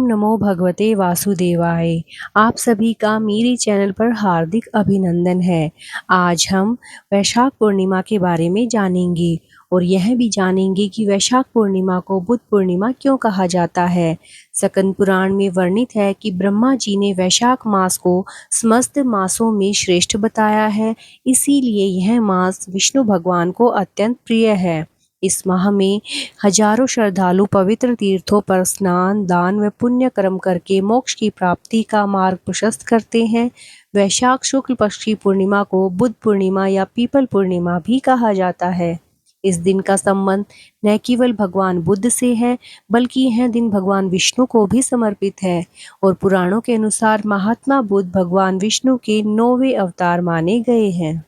नमो भगवते वासुदेवाय। आप सभी का मेरे चैनल पर हार्दिक अभिनंदन है। आज हम वैशाख पूर्णिमा के बारे में जानेंगे और यह भी जानेंगे कि वैशाख पूर्णिमा को बुद्ध पूर्णिमा क्यों कहा जाता है। स्कंद पुराण में वर्णित है कि ब्रह्मा जी ने वैशाख मास को समस्त मासों में श्रेष्ठ बताया है, इसीलिए यह मास विष्णु भगवान को अत्यंत प्रिय है। इस माह में हजारों श्रद्धालु पवित्र तीर्थों पर स्नान, दान व पुण्य कर्म करके मोक्ष की प्राप्ति का मार्ग प्रशस्त करते हैं। वैशाख शुक्ल पक्ष की पूर्णिमा को बुद्ध पूर्णिमा या पीपल पूर्णिमा भी कहा जाता है। इस दिन का संबंध न केवल भगवान बुद्ध से है, बल्कि यह दिन भगवान विष्णु को भी समर्पित है और पुराणों के अनुसार महात्मा बुद्ध भगवान विष्णु के 9वें अवतार माने गए हैं।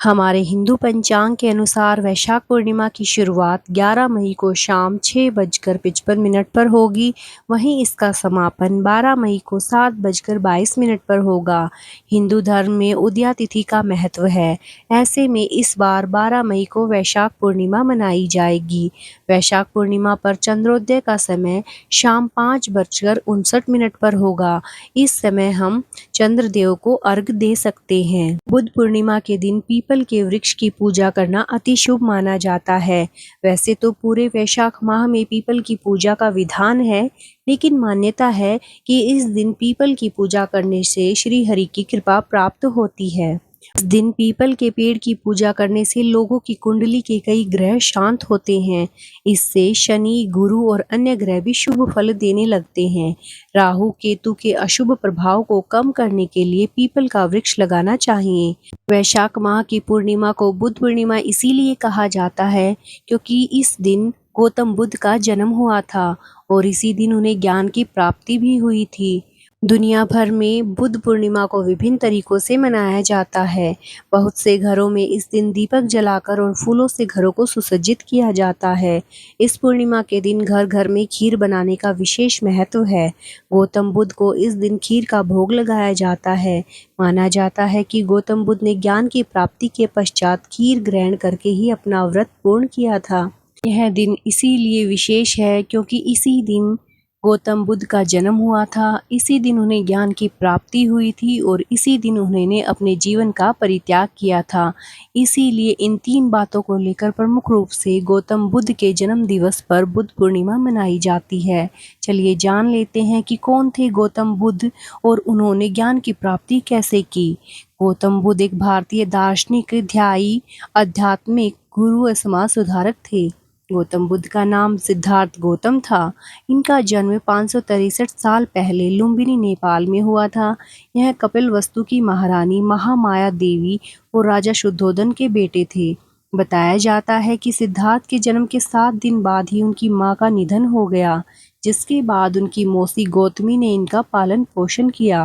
हमारे हिंदू पंचांग के अनुसार वैशाख पूर्णिमा की शुरुआत 11 मई को शाम 6:55 पर होगी। वहीं इसका समापन 12 मई को 7:22 पर होगा। हिंदू धर्म में उदया तिथि का महत्व है। ऐसे में इस बार 12 मई को वैशाख पूर्णिमा मनाई जाएगी। वैशाख पूर्णिमा पर चंद्रोदय का समय शाम 5:59 पर होगा। इस समय हम चंद्रदेव को अर्घ्य दे सकते हैं। बुद्ध पूर्णिमा के दिन पीपल के वृक्ष की पूजा करना अति शुभ माना जाता है। वैसे तो पूरे वैशाख माह में पीपल की पूजा का विधान है, लेकिन मान्यता है कि इस दिन पीपल की पूजा करने से श्री हरि की कृपा प्राप्त होती है। इस दिन पीपल के पेड़ की पूजा करने से लोगों की कुंडली के कई ग्रह शांत होते हैं। इससे शनि, गुरु और अन्य ग्रह भी शुभ फल देने लगते हैं। राहु केतु के अशुभ प्रभाव को कम करने के लिए पीपल का वृक्ष लगाना चाहिए। वैशाख माह की पूर्णिमा को बुद्ध पूर्णिमा इसीलिए कहा जाता है क्योंकि इस दिन गौतम बुद्ध का जन्म हुआ था और इसी दिन उन्हें ज्ञान की प्राप्ति भी हुई थी। दुनिया भर में बुद्ध पूर्णिमा को विभिन्न तरीकों से मनाया जाता है। बहुत से घरों में इस दिन दीपक जलाकर और फूलों से घरों को सुसज्जित किया जाता है। इस पूर्णिमा के दिन घर घर में खीर बनाने का विशेष महत्व है। गौतम बुद्ध को इस दिन खीर का भोग लगाया जाता है। माना जाता है कि गौतम बुद्ध ने ज्ञान की प्राप्ति के पश्चात खीर ग्रहण करके ही अपना व्रत पूर्ण किया था। यह दिन इसीलिए विशेष है क्योंकि इसी दिन गौतम बुद्ध का जन्म हुआ था, इसी दिन उन्हें ज्ञान की प्राप्ति हुई थी और इसी दिन उन्होंने अपने जीवन का परित्याग किया था। इसीलिए इन 3 बातों को लेकर प्रमुख रूप से गौतम बुद्ध के जन्म दिवस पर बुद्ध पूर्णिमा मनाई जाती है। चलिए जान लेते हैं कि कौन थे गौतम बुद्ध और उन्होंने ज्ञान की प्राप्ति कैसे की। गौतम बुद्ध एक भारतीय दार्शनिक, ध्यायी, आध्यात्मिक गुरु व समाज सुधारक थे। गौतम बुद्ध का नाम सिद्धार्थ गौतम था। इनका जन्म 563 साल पहले लुम्बिनी, नेपाल में हुआ था। यह कपिलवस्तु की महारानी महामाया देवी और राजा शुद्धोधन के बेटे थे। बताया जाता है कि सिद्धार्थ के जन्म के 7 दिन बाद ही उनकी मां का निधन हो गया, जिसके बाद उनकी मौसी गौतमी ने इनका पालन पोषण किया।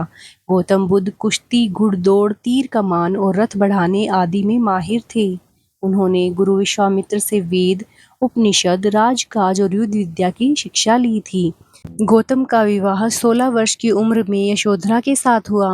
गौतम बुद्ध कुश्ती, घुड़दौड़, तीर कमान और रथ बढ़ाने आदि में माहिर थे। उन्होंने गुरु विश्वामित्र से वेद, उपनिषद, राजकाज और युद्ध विद्या की शिक्षा ली थी। गौतम का विवाह 16 वर्ष की उम्र में यशोधरा के साथ हुआ।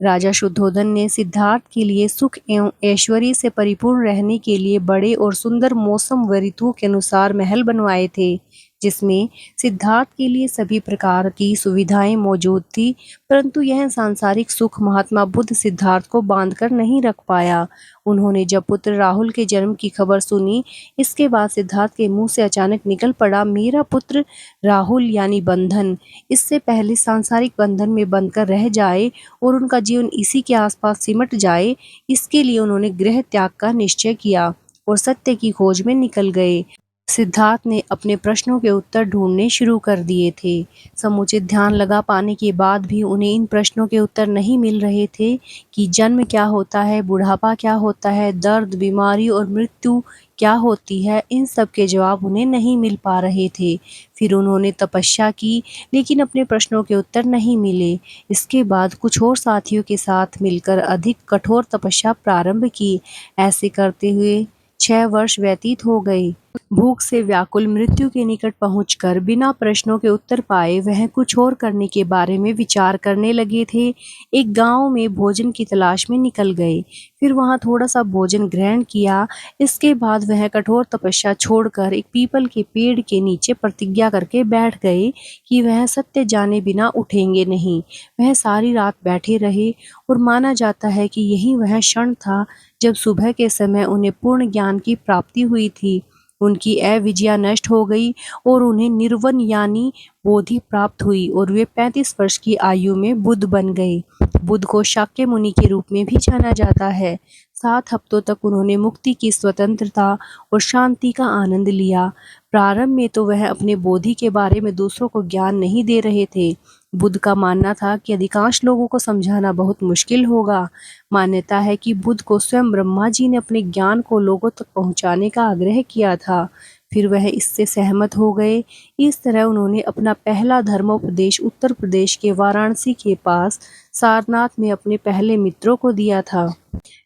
राजा शुद्धोधन ने सिद्धार्थ के लिए सुख एवं ऐश्वर्य से परिपूर्ण रहने के लिए बड़े और सुंदर मौसम व ऋतुओं के अनुसार महल बनवाए थे, जिसमें सिद्धार्थ के लिए सभी प्रकार की सुविधाएं मौजूद थी। परंतु यह सांसारिक सुख महात्मा बुद्ध सिद्धार्थ को बांधकर नहीं रख पाया। उन्होंने जब पुत्र राहुल के जन्म की खबर सुनी, इसके बाद सिद्धार्थ के मुंह से अचानक निकल पड़ा, मेरा पुत्र राहुल यानी बंधन, इससे पहले सांसारिक बंधन में बंधकर रह जाए और उनका जीवन इसी के आसपास सिमट जाए, इसके लिए उन्होंने गृह त्याग का निश्चय किया और सत्य की खोज में निकल गए। सिद्धार्थ ने अपने प्रश्नों के उत्तर ढूंढने शुरू कर दिए थे। समुचित ध्यान लगा पाने के बाद भी उन्हें इन प्रश्नों के उत्तर नहीं मिल रहे थे कि जन्म क्या होता है, बुढ़ापा क्या होता है, दर्द, बीमारी और मृत्यु क्या होती है। इन सब के जवाब उन्हें नहीं मिल पा रहे थे। फिर उन्होंने तपस्या की, लेकिन अपने प्रश्नों के उत्तर नहीं मिले। इसके बाद कुछ और साथियों के साथ मिलकर अधिक कठोर तपस्या प्रारंभ की। ऐसे करते हुए 6 वर्ष व्यतीत हो गए। भूख से व्याकुल मृत्यु के निकट पहुंचकर बिना प्रश्नों के उत्तर पाए वह कुछ और करने के बारे में विचार करने लगे थे। एक गांव में भोजन की तलाश में निकल गए। फिर वहां थोड़ा सा भोजन ग्रहण किया। इसके बाद वह कठोर तपस्या छोड़कर एक पीपल के पेड़ के नीचे प्रतिज्ञा करके बैठ गए कि वह सत्य जाने बिना उठेंगे नहीं। वह सारी रात बैठे रहे और माना जाता है कि यही वह क्षण था जब सुबह के समय उन्हें पूर्ण ज्ञान की प्राप्ति हुई थी। उनकी अविद्या नष्ट हो गई और उन्हें निर्वाण यानी बोधि प्राप्त हुई और वे 35 वर्ष की आयु में बुद्ध बन गए। बुद्ध को शाक्य मुनि के रूप में भी जाना जाता है। 7 हफ्तों तक उन्होंने मुक्ति की स्वतंत्रता और शांति का आनंद लिया। प्रारंभ में तो वह अपने बोधि के बारे में दूसरों को ज्ञान नहीं दे रहे थे। बुद्ध का मानना था कि अधिकांश लोगों को समझाना बहुत मुश्किल होगा। मान्यता है कि बुद्ध को स्वयं ब्रह्मा जी ने अपने ज्ञान को लोगों तक पहुंचाने का आग्रह किया था। फिर वह इससे सहमत हो गए। इस तरह उन्होंने अपना पहला धर्मोपदेश उत्तर प्रदेश के वाराणसी के पास सारनाथ में अपने पहले मित्रों को दिया था।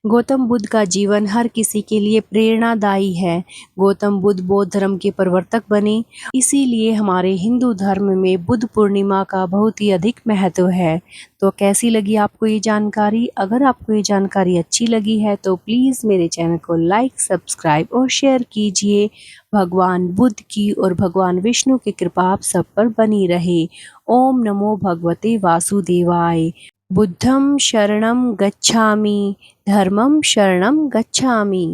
गौतम बुद्ध का जीवन हर किसी के लिए प्रेरणादायी है। गौतम बुद्ध बौद्ध धर्म के प्रवर्तक बने, इसीलिए हमारे हिंदू धर्म में बुद्ध पूर्णिमा का बहुत ही अधिक महत्व है। तो कैसी लगी आपको ये जानकारी? अगर आपको ये जानकारी अच्छी लगी है तो प्लीज़ मेरे चैनल को लाइक, सब्सक्राइब और शेयर कीजिए। भगवान बुद्ध की और भगवान विष्णु की कृपा आप सब पर बनी रहे। ओम नमो भगवते वासुदेवाय। बुद्धं शरणं गच्छामि, धर्मं शरणं गच्छामि।